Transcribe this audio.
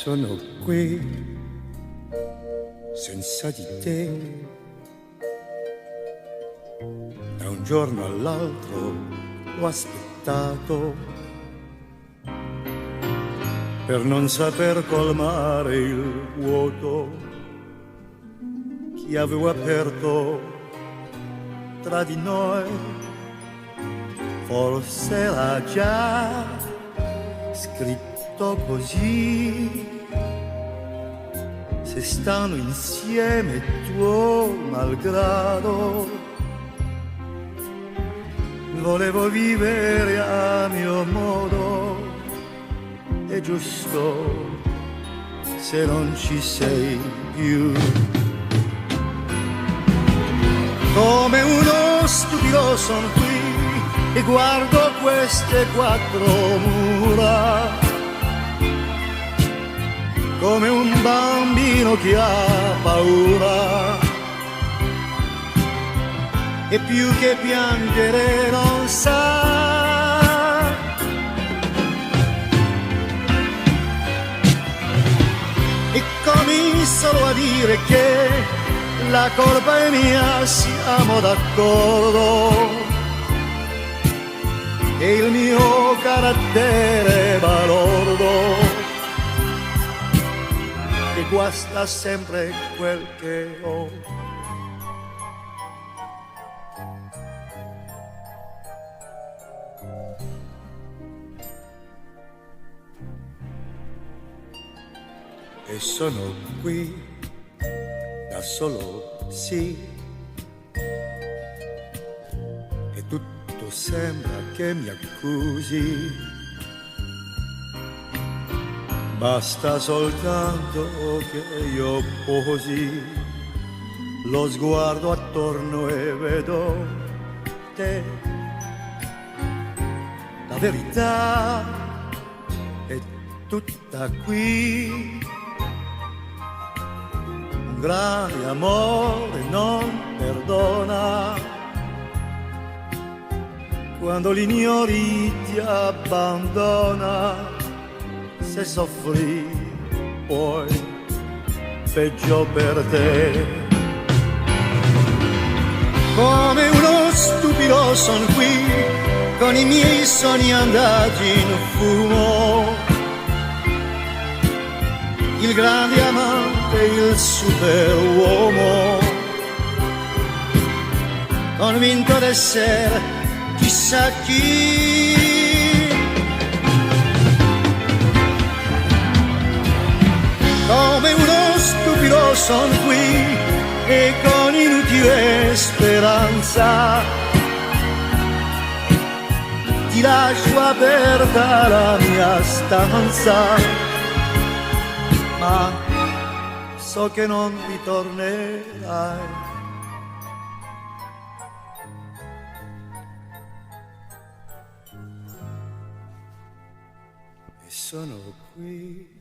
Sono qui senza di te, da un giorno all'altro ho aspettato per non saper colmare il vuoto che avevo aperto tra di noi. Forse era già scritto così, se stanno insieme tuo malgrado. Volevo vivere a mio modo, è giusto se non ci sei più. Come uno stupido son qui e guardo queste quattro mura, come un bambino che ha paura, e più che piangere non sa. E comincio a dire che la colpa è mia, siamo d'accordo, e il mio carattere balordo che guasta sempre quel che ho. E sono qui da solo, sì, e tutto sembra che mi accusi. Basta soltanto che io posi lo sguardo attorno e vedo te. La verità è tutta qui. Un grande amore non perdona, quando l'ignori ti abbandona. Se soffri poi peggio per te. Come uno stupido son qui, con i miei sogni andati in fumo, il grande amante, il superuomo, convinto d'essere chissà chi. Come uno stupido son qui e con inutile speranza ti lascio aperta la mia stanza, ma so che non ritornerai. E sono qui